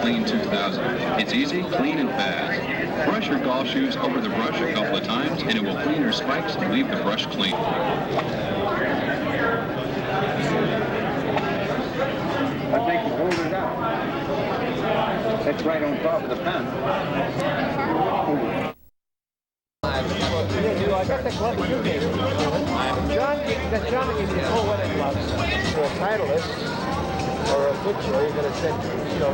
Clean 2000. It's easy, clean, and fast. Brush your golf shoes over the brush a couple of times, and it will clean your spikes and leave the brush clean. I think you hold it out. That's right on top of the pen. I got the glove you gave me. John gave me full wedding gloves for a Titleist or a Butcher. You're going to spend, $18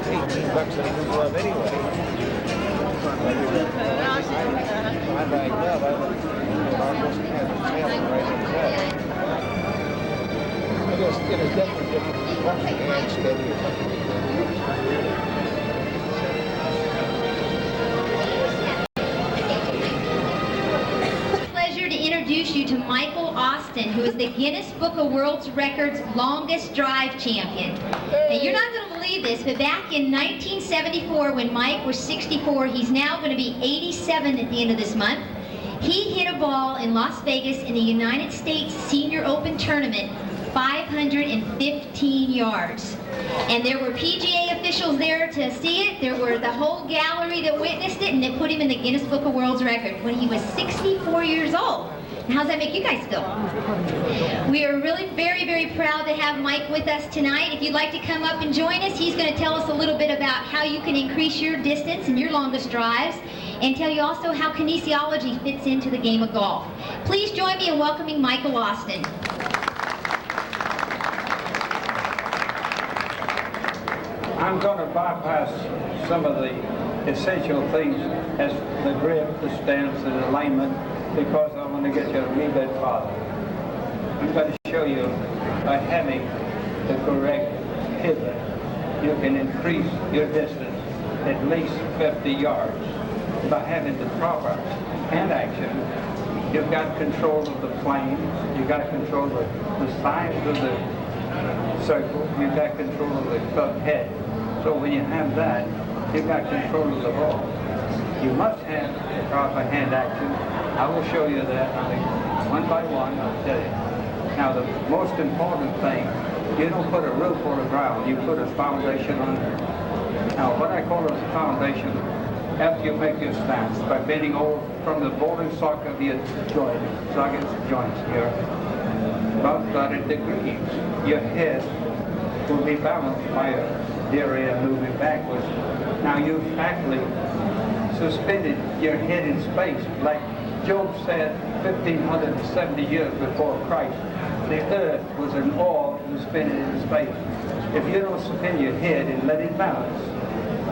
on a new glove anyway. I buy a glove, I almost have the tail right on the glove. I guess it is definitely different. Washing hands steady or something. Introduce you to Michael Austin, who is the Guinness Book of World Records longest drive champion. Now, you're not going to believe this, but back in 1974, when Mike was 64, he's now going to be 87 at the end of this month. He hit a ball in Las Vegas in the United States Senior Open Tournament, 515 yards. And there were PGA officials there to see it. There were the whole gallery that witnessed it, and they put him in the Guinness Book of World Records when he was 64 years old. How's that make you guys feel? We are really very, very proud to have Mike with us tonight. If you'd like to come up and join us, he's going to tell us a little bit about how you can increase your distance and your longest drives, and tell you also how kinesiology fits into the game of golf. Please join me in welcoming Michael Austin. I'm going to bypass some of the essential things as the grip, the stance, and alignment, because I want to get you a wee bit farther. I'm going to show you by having the correct pivot, you can increase your distance at least 50 yards. By having the proper hand action, you've got control of the plane, you've got control of the size of the circle, you've got control of the club head. So when you have that, you've got control of the ball. You must have the proper hand action. I will show you that one by one, I'll tell you. Now the most important thing, you don't put a roof on the ground, you put a foundation on there. Now what I call a foundation, after you make your stance, by bending over from the bowling socket of your sockets, joints here, about 30 degrees. Your head will be balanced by a area moving backwards. Now you've actually suspended your head in space, like Job said 1,570 years before Christ. The earth was an orb suspended in space. If you don't suspend your head and let it balance,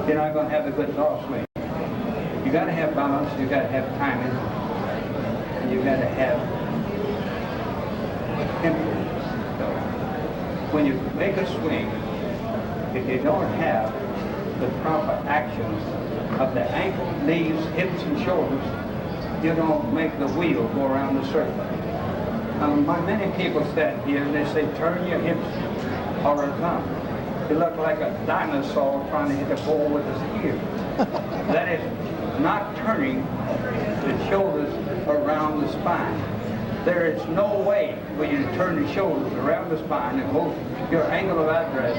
you're not going to have a good golf swing. You got to have balance, you got to have timing, and you got to have tempo. So when you make a swing, if you don't have the proper actions of the ankle, knees, hips, and shoulders, you don't make the wheel go around the circle. Many people stand here and they say, turn your hips horizontal. You look like a dinosaur trying to hit a ball with a spear. That is not turning the shoulders around the spine. There is no way for you to turn the shoulders around the spine and hold your angle of address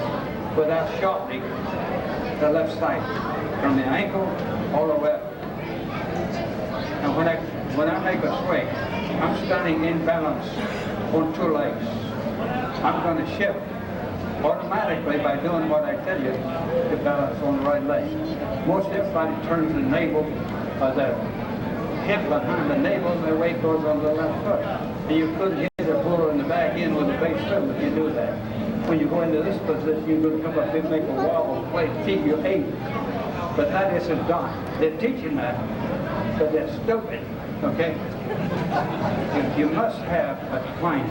without shortening the left side from the ankle all the way up. And when I make a swing, I'm standing in balance on two legs. I'm going to shift automatically by doing what I tell you to balance on the right leg. Most everybody turns the navel or the hip behind the navel and their weight goes on the left foot. And you couldn't hit a bull in the back end with a base swim if you do that. When you go into this position, you're going to come up and make a wobble play, keep your aim. But that isn't done. They're teaching that, but they're stupid, okay? You must have a plane,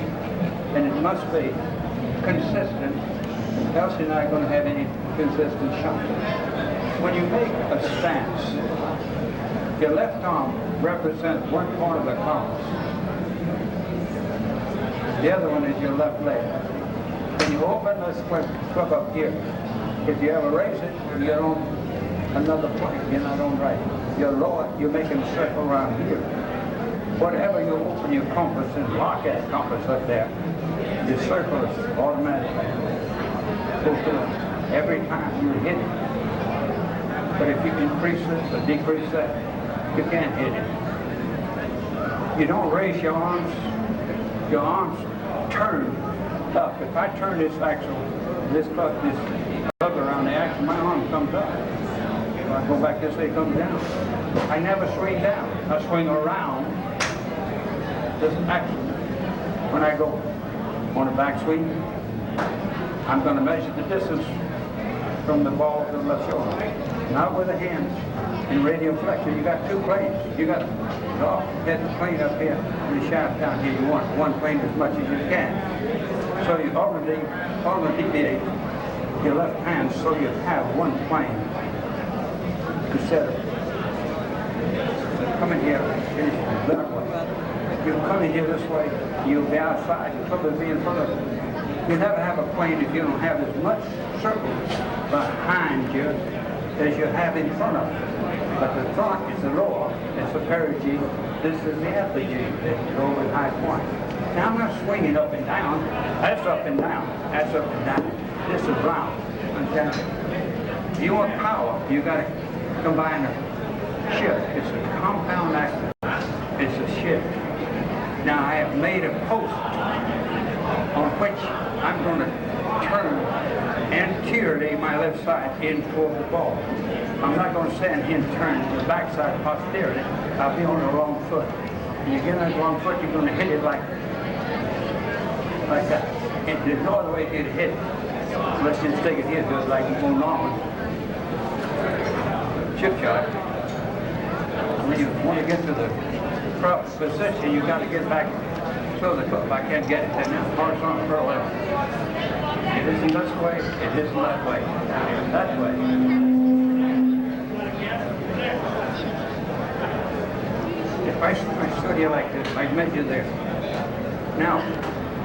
and it must be consistent, else you're not going to have any consistent shot. When you make a stance, your left arm represents one part of the compass. The other one is your left leg. When you open this clip up here, if you ever raise it, you're on another plane, you're not on right. You're lower, you're making a circle around here. Whatever you open your compass and lock that compass up there, your circle is automatically fulfilled every time you hit it. But if you increase this or decrease that, you can't hit it. You don't raise your arms turn up. If I turn this axle, this plug around the axle, my arm comes up. If I go back this way, it comes down. I never swing down. I swing around this axle. When I go on a backswing, I'm going to measure the distance from the ball to the left shoulder. Not with the hands. In radial flexion, you got two planes. You got the head plane up here and the shaft down here. You want one plane as much as you can. So you already deviate your left hand so you have one plane instead of coming here and finishing that way. You come in here this way, you'll be outside, you'll probably be in front of you. You never have a plane if you don't have as much circle behind you as you have in front of you. But the front is the lower, it's the perigee, this is the apogee, the low and high point. Now I'm not swinging up and down, that's up and down, that's up and down. This is round. If you want power, you got to combine a shift. It's a compound action. It's a shift. Now I have made a post on which I'm going to turn anteriorly my left side in toward the ball. I'm not going to stand here and turn the back side posteriorly. I'll be on the wrong foot. When you get on the wrong foot, you're going to hit it like that. And there's no other way for you to hit it. Unless you stick it here, just like you go normal. Chip shot. When you want to get to the proper position, you got to get back to the club. I can't get it. And it's horizontal parallel. It isn't this way, it isn't that way. It's that way. If I stood here like this, I'd measure there. Now,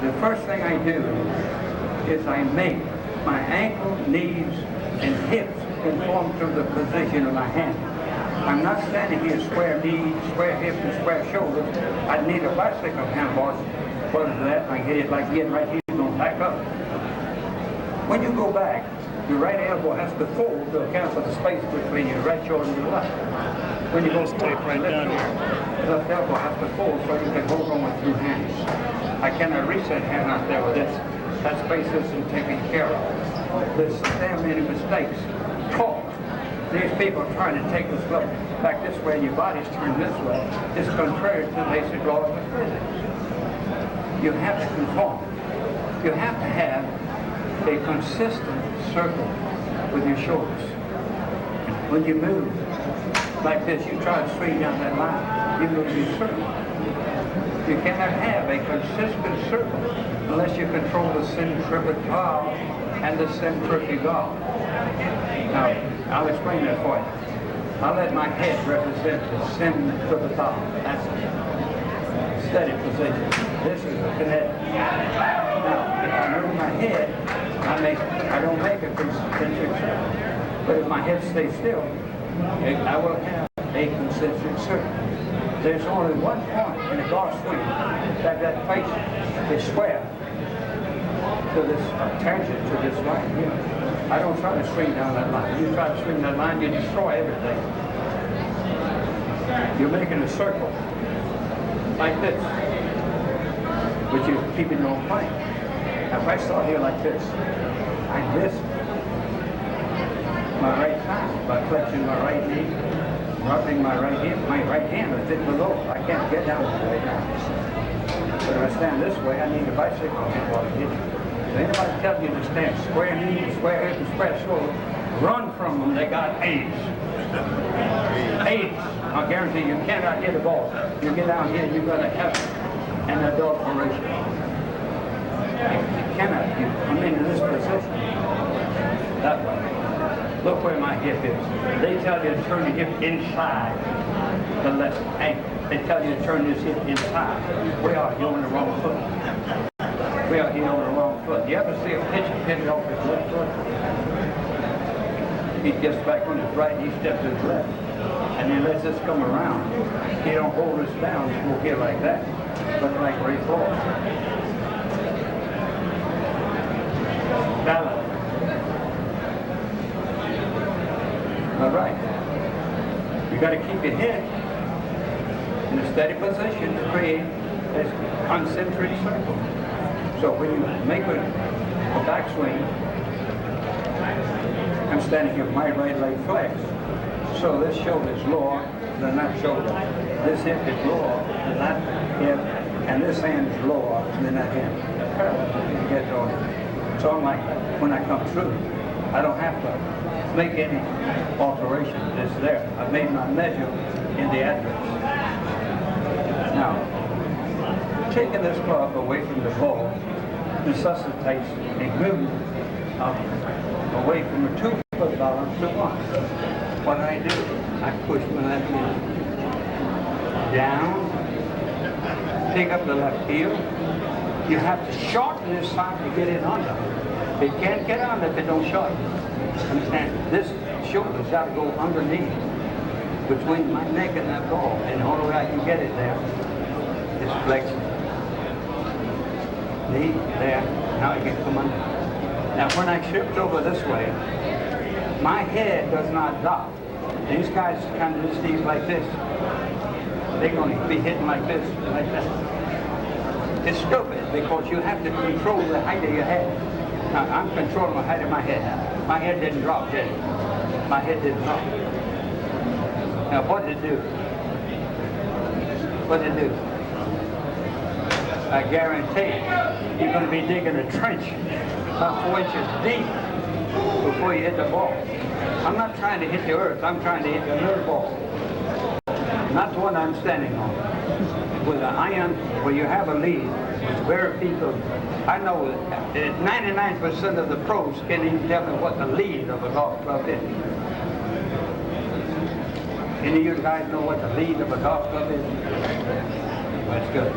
the first thing I do is I make my ankle, knees, and hips conform to the position of my hand. I'm not standing here square knees, square hips, and square shoulders. I need a bicycle handlebars. What is that? I hit it like getting right here, it's going to back up. When you go back, your right elbow has to fold to account for the space between your right shoulder and your left. When you go straight right down here, the left elbow has to fold so you can hold on with two hands. I cannot reach that hand out there with this. That space isn't taken care of. There's damn many mistakes. Talk. These people are trying to take this look back this way and your body's turned this way. It's contrary to the basic laws of physics. You have to conform. You have to have a consistent circle with your shoulders. When you move like this, you try to swing down that line, you move your circle. You cannot have a consistent circle unless you control the centripetal and the centrifugal. Now, I'll explain that for you. I'll let my head represent the centripetal. That's a steady position. This is the kinetic. Now, if I move my head, I don't make a concentric circle. But if my head stays still, I will have a concentric circle. There's only one point in a golf swing that face is square to this tangent to this line here. I don't try to swing down that line. You try to swing that line, you destroy everything. You're making a circle like this, but you're keeping your own plane. Now, if I start here like this, I miss my right thigh by flexing my right knee, rubbing my right hip. My right hand is it below. I can't get down this way now. But if I stand this way, I need a bicycle handle to hit. So anybody tell you to stand square knee, square hip, and square shoulder, run from them. They got AIDS. AIDS. I guarantee you cannot hit a ball. You get down here, you're going to have an adulteration. You cannot. I'm in this position. That way. Look where my hip is. They tell you to turn the hip inside the left ankle. They tell you to turn this hip inside. We are here on the wrong foot. We are here on the wrong foot. You ever see a pitcher hit it off his left foot? He gets back on his right, he steps to his left. And he lets this come around. He don't hold this down, he go here like that. Look like Ray Floyd. Balance. All right. You got to keep your head in a steady position to create this concentric circle. So when you make a backswing, I'm standing here with my right leg flexed. So this shoulder is lower than that shoulder. This hip is lower than that hip, and this hand is lower than that hand. You get on. So I'm like, when I come through, I don't have to make any alteration. It's there. I've made my measure in the address. Now, taking this club away from the ball necessitates a movement away from a 2-foot balance to 1. What I do, I push my left hand down, pick up the left heel. You have to shorten this side to get it under. It can't get under if it don't shorten. Understand? This shoulder's got to go underneath, between my neck and that ball. And the only way I can get it there is flexion. Knee, there, now I can come under. Now when I shift over this way, my head does not drop. These guys kind of just leave like this. They're going to be hitting like this, like that. It's stupid because you have to control the height of your head. Now, I'm controlling the height of my head now. My head didn't drop, did it? My head didn't drop. Now, what did it do? What did it do? I guarantee you're going to be digging a trench about 4 inches deep before you hit the ball. I'm not trying to hit the earth. I'm trying to hit the nerve ball. Not the one I'm standing on. With an iron, where you have a lead, which very people, I know that 99% of the pros can't even tell me what the lead of a golf club is. Any of you guys know what the lead of a golf club is? That's good.